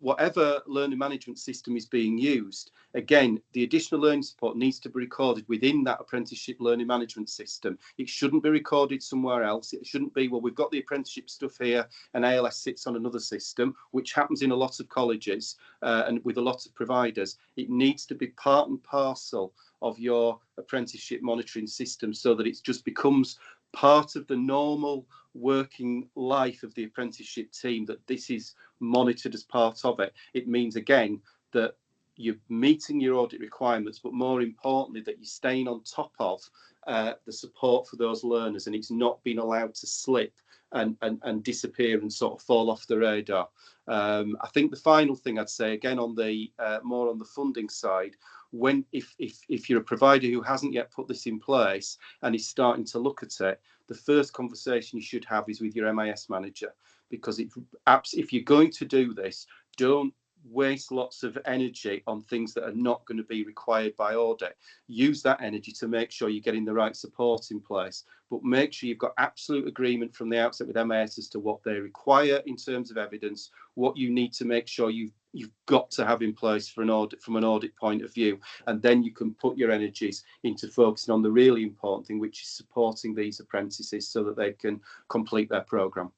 whatever learning management system is being used, again, the additional learning support needs to be recorded within that apprenticeship learning management system. It shouldn't be recorded somewhere else. It shouldn't be, well, we've got the apprenticeship stuff here and ALS sits on another system, which happens in a lot of colleges and with a lot of providers. It needs to be part and parcel of your apprenticeship monitoring system, so that it just becomes part of the normal working life of the apprenticeship team, that this is monitored as part of it. It means, again, that you're meeting your audit requirements, but more importantly, that you're staying on top of the support for those learners, and it's not being allowed to slip and disappear and sort of fall off the radar. I think the final thing I'd say, again, on the more on the funding side, if you're a provider who hasn't yet put this in place and is starting to look at it, the first conversation you should have is with your MIS manager, because if you're going to do this, don't waste lots of energy on things that are not going to be required by audit. Use that energy to make sure you're getting the right support in place, but make sure you've got absolute agreement from the outset with MIS as to what they require in terms of evidence, what you need to make sure you've got to have in place for an audit, from an audit point of view, and then you can put your energies into focusing on the really important thing, which is supporting these apprentices so that they can complete their programme.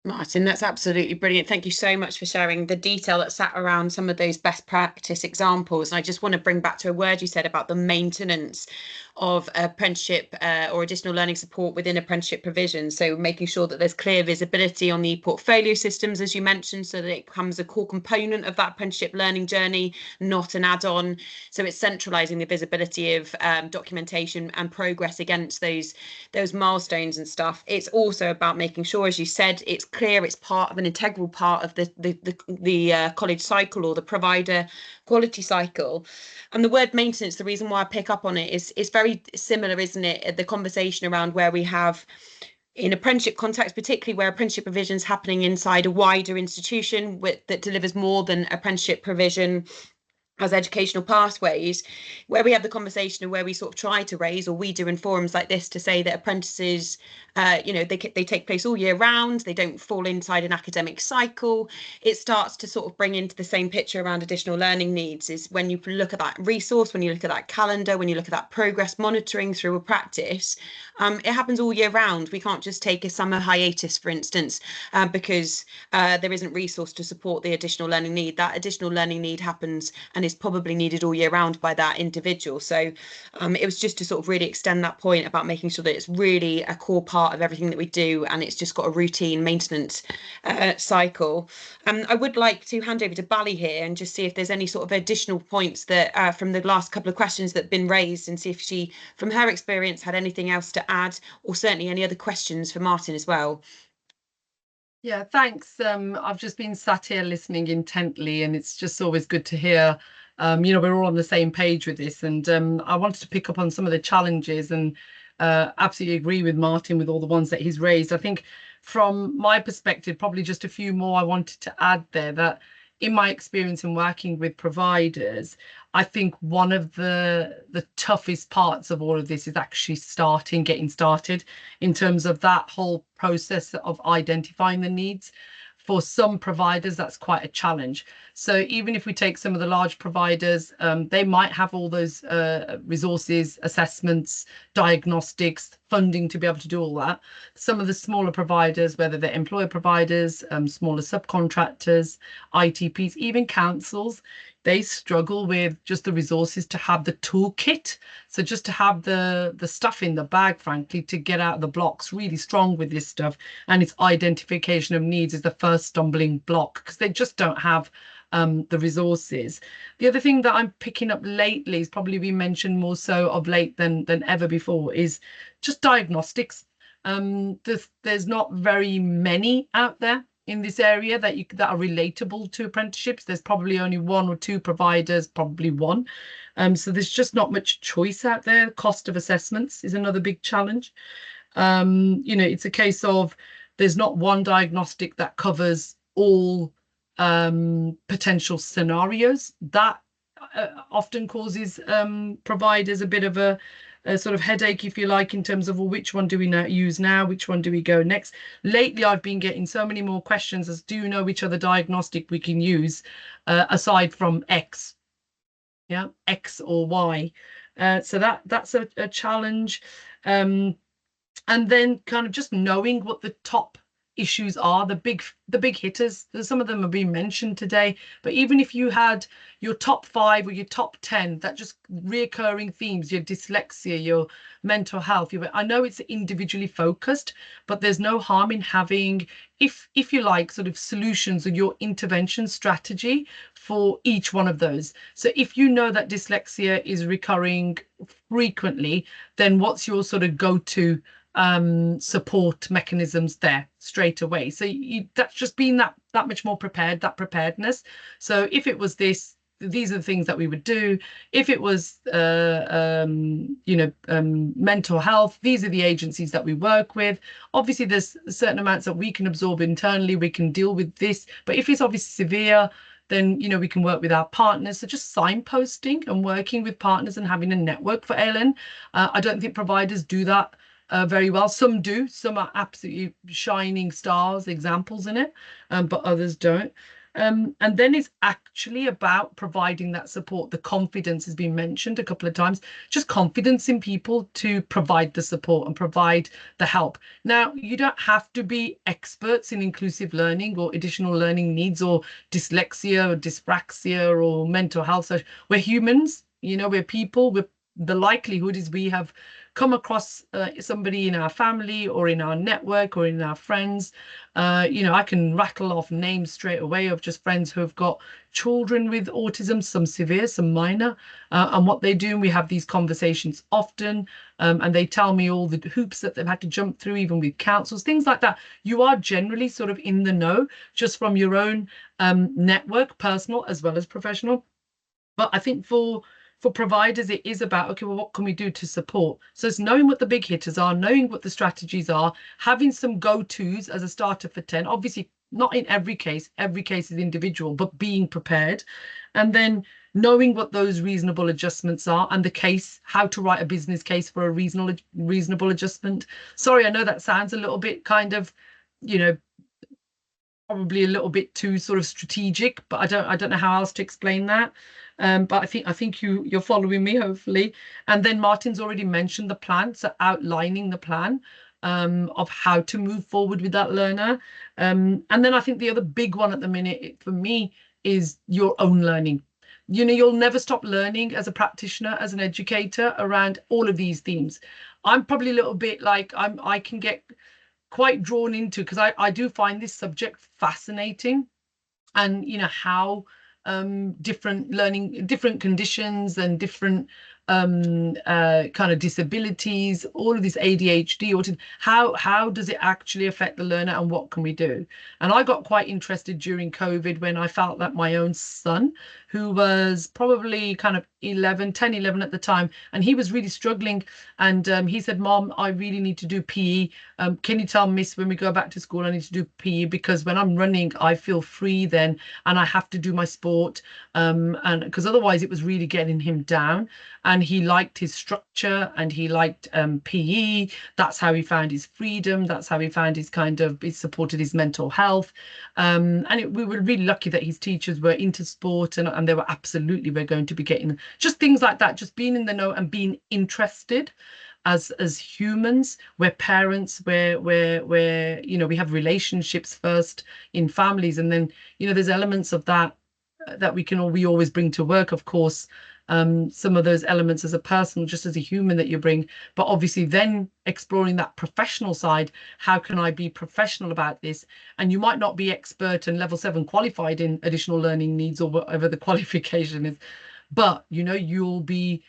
Martin, that's absolutely brilliant. Thank you so much for sharing the detail that sat around some of those best practice examples. And I just want to bring back to a word you said about the maintenance of apprenticeship or additional learning support within apprenticeship provision. So making sure that there's clear visibility on the portfolio systems, as you mentioned, so that it becomes a core component of that apprenticeship learning journey, not an add-on. So it's centralising the visibility of documentation and progress against those milestones and stuff. It's also about making sure, as you said, it's clear, it's part of an integral part of the college cycle or the provider quality cycle. And the word maintenance, the reason why I pick up on it is very similar, isn't it? The conversation around where we have in apprenticeship context, particularly where apprenticeship provision is happening inside a wider institution that delivers more than apprenticeship provision as educational pathways, where we have the conversation and where we sort of try to raise, or we do in forums like this, to say that apprentices, they take place all year round, they don't fall inside an academic cycle. It starts to sort of bring into the same picture around additional learning needs is when you look at that resource, when you look at that calendar, when you look at that progress monitoring through a practice, it happens all year round. We can't just take a summer hiatus, for instance, because there isn't resource to support the additional learning need. That additional learning need happens and is probably needed all year round by that individual. So it was just to sort of really extend that point about making sure that it's really a core part of everything that we do, and it's just got a routine maintenance cycle. I would like to hand over to Bally here and just see if there's any sort of additional points that from the last couple of questions that have been raised, and see if she, from her experience, had anything else to add, or certainly any other questions for Martin as well. Yeah, thanks. I've just been sat here listening intently, and it's just always good to hear we're all on the same page with this, and I wanted to pick up on some of the challenges, and absolutely agree with Martin with all the ones that he's raised. I think from my perspective, probably just a few more I wanted to add there, that in my experience in working with providers, I think one of the toughest parts of all of this is actually getting started in terms of that whole process of identifying the needs. For some providers, that's quite a challenge. So even if we take some of the large providers, they might have all those resources, assessments, diagnostics, funding to be able to do all that. Some of the smaller providers, whether they're employer providers, smaller subcontractors, ITPs, even councils, they struggle with just the resources to have the toolkit. So just to have the stuff in the bag, frankly, to get out of the blocks really strong with this stuff. And its identification of needs is the first stumbling block, because they just don't have the resources. The other thing that I'm picking up lately is probably been mentioned more so of late than ever before is just diagnostics. There's not very many out there in this area that are relatable to apprenticeships. There's probably only one or two providers, probably one. So there's just not much choice out there. Cost of assessments is another big challenge. It's a case of there's not one diagnostic that covers all potential scenarios. That often causes providers a bit of a sort of headache, if you like, in terms of, well, which one do we use now? Which one do we go next? Lately, I've been getting so many more questions as, do you know which other diagnostic we can use aside from X? Yeah, X or Y. So that's a challenge. And then kind of just knowing what the top issues are, the big hitters. Some of them have been mentioned today, but even if you had your top 5 or your top 10, that just reoccurring themes, your dyslexia, your mental health, I know it's individually focused, but there's no harm in having, if you like, sort of solutions or your intervention strategy for each one of those. So if you know that dyslexia is recurring frequently, then what's your sort of go-to support mechanisms there straight away? So that's just being that much more prepared, that preparedness. So if it was these are the things that we would do. If it was mental health, these are the agencies that we work with. Obviously there's certain amounts that we can absorb internally, we can deal with this, but if it's obviously severe, then we can work with our partners. So just signposting and working with partners and having a network for ALN. I don't think providers do that very well. Some do. Some are absolutely shining stars, examples in it, but others don't. And then it's actually about providing that support. The confidence has been mentioned a couple of times. Just confidence in people to provide the support and provide the help. Now, you don't have to be experts in inclusive learning or additional learning needs or dyslexia or dyspraxia or mental health. So we're humans, we're people. The likelihood is we have come across somebody in our family or in our network or in our friends. I can rattle off names straight away of just friends who have got children with autism, some severe, some minor, and what they do. And we have these conversations often, and they tell me all the hoops that they've had to jump through, even with councils, things like that. You are generally sort of in the know just from your own network, personal as well as professional. But I think for providers, it is about, okay, well, what can we do to support? So it's knowing what the big hitters are, knowing what the strategies are, having some go-tos as a starter for 10. Obviously, not in every case is individual, but being prepared. And then knowing what those reasonable adjustments are and the case, how to write a business case for a reasonable adjustment. Sorry, I know that sounds a little bit kind of, probably a little bit too sort of strategic, but I don't know how else to explain that. But I think you're following me, hopefully. And then Martin's already mentioned the plan, so outlining the plan of how to move forward with that learner. And then I think the other big one at the minute for me is your own learning. You'll never stop learning as a practitioner, as an educator around all of these themes. I'm probably a little bit like I can get quite drawn into, because I do find this subject fascinating, and how different conditions and different kind of disabilities, all of this ADHD, autism, how does it actually affect the learner and what can we do? And I got quite interested during COVID when I felt that my own son, who was probably kind of 10, 11 at the time, and he was really struggling, and he said, Mom, I really need to do PE. Can you tell Miss when we go back to school I need to do PE, because when I'm running I feel free then, and I have to do my sport, and because otherwise it was really getting him down. And he liked his structure and he liked PE. That's how he found his freedom. That's how he found his it supported his mental health. And we were really lucky that his teachers were into sport, and they were absolutely, we're going to be getting just things like that, just being in the know and being interested as humans. We're parents, we're we have relationships first in families, and then there's elements of that we always bring to work, of course, some of those elements as a person, just as a human that you bring, but obviously then exploring that professional side. How can I be professional about this? And you might not be expert and level 7 qualified in additional learning needs or whatever the qualification is, but you'll be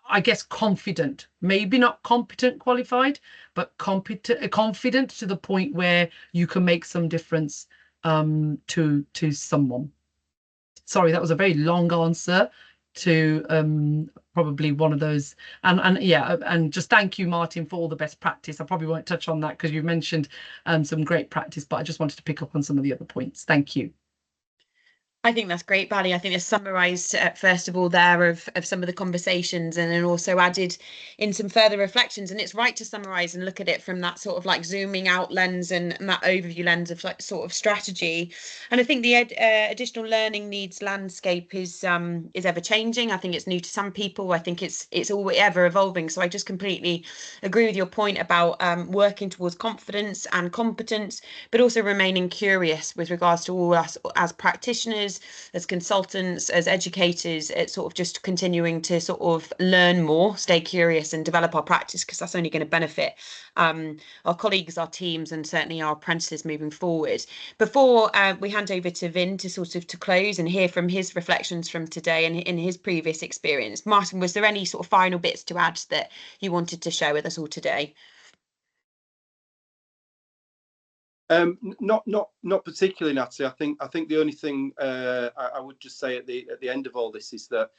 I guess confident, maybe not competent qualified, but confident to the point where you can make some difference to someone. Sorry, that was a very long answer to probably one of those. And yeah, and just thank you, Martin, for all the best practice. I probably won't touch on that because you mentioned some great practice, but I just wanted to pick up on some of the other points. Thank you. I think that's great, Bally. I think it's summarised, first of all, there of some of the conversations, and then also added in some further reflections. And it's right to summarise and look at it from that sort of like zooming out lens and that overview lens of like sort of strategy. And I think the additional learning needs landscape is ever changing. I think it's new to some people. I think it's all ever evolving. So I just completely agree with your point about working towards confidence and competence, but also remaining curious with regards to all us as practitioners, as consultants, as educators. It's sort of just continuing to sort of learn more, stay curious, and develop our practice, because that's only going to benefit our colleagues, our teams, and certainly our apprentices moving forward. Before we hand over to Vinh to close and hear from his reflections from today and in his previous experience, Martin, was there any sort of final bits to add that you wanted to share with us all today? Not particularly, Natalie. I think the only thing I would just say at the end of all this is that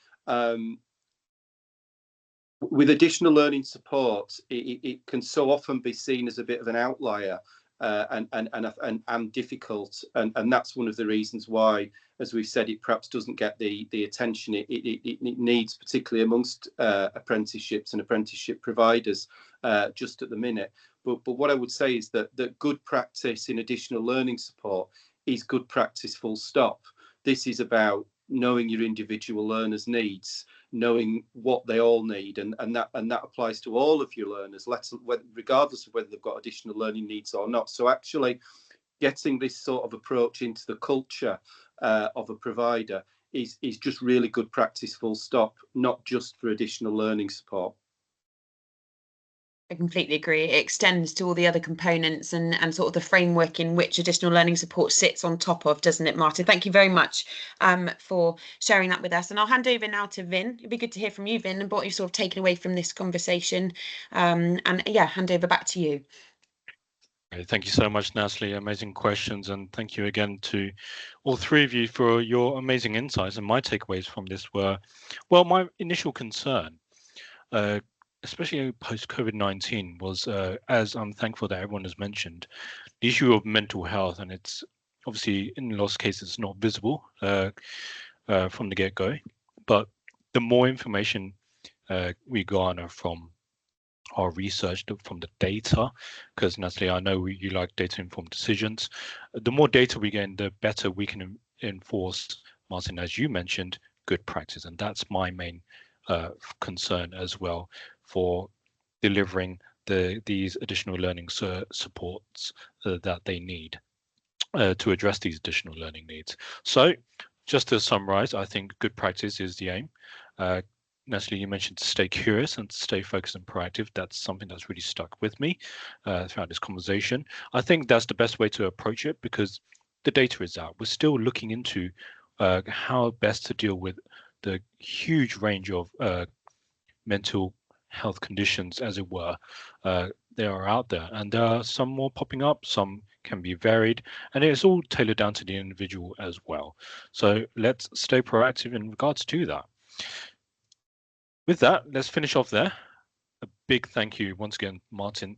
with additional learning support, it can so often be seen as a bit of an outlier and difficult, and that's one of the reasons why, as we've said, it perhaps doesn't get the attention it needs, particularly amongst apprenticeships and apprenticeship providers just at the minute. But what I would say is that good practice in additional learning support is good practice, full stop. This is about knowing your individual learners' needs, knowing what they all need, and that applies to all of your learners, regardless of whether they've got additional learning needs or not. So actually getting this sort of approach into the culture of a provider is just really good practice, full stop, not just for additional learning support. I completely agree. It extends to all the other components and sort of the framework in which additional learning support sits on top of, doesn't it, Martin? Thank you very much for sharing that with us. And I'll hand over now to Vinh. It'd be good to hear from you, Vinh, and what you've sort of taken away from this conversation. And yeah, hand over back to you. Thank you so much, Natalie. Amazing questions. And thank you again to all three of you for your amazing insights. And my takeaways from this were, well, my initial concern, especially post COVID-19, was, as I'm thankful that everyone has mentioned, the issue of mental health. And it's obviously in lots of cases not visible from the get-go. But the more information we garner from our research, from the data, because Natalie, I know you like data-informed decisions. The more data we gain, the better we can enforce, Martin, as you mentioned, good practice. And that's my main concern as well for delivering these additional learning supports that they need to address these additional learning needs. So just to summarize, I think good practice is the aim. Natalie, you mentioned to stay curious and to stay focused and proactive. That's something that's really stuck with me throughout this conversation. I think that's the best way to approach it because the data is out. We're still looking into how best to deal with the huge range of mental health conditions, as it were. They are out there, and there are some more popping up, some can be varied, and it's all tailored down to the individual as well. So let's stay proactive in regards to that. With that, let's finish off there. A big thank you once again, Martin,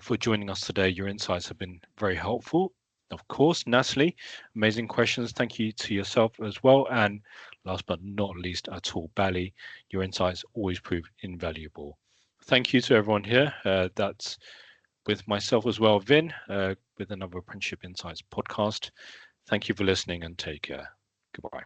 for joining us today. Your insights have been very helpful. Of course, Natalie, amazing questions. Thank you to yourself as well. And last but not least at all, Bally, your insights always prove invaluable. Thank you to everyone here. That's with myself as well, Vinh, with another Apprenticeship Insights podcast. Thank you for listening and take care. Goodbye.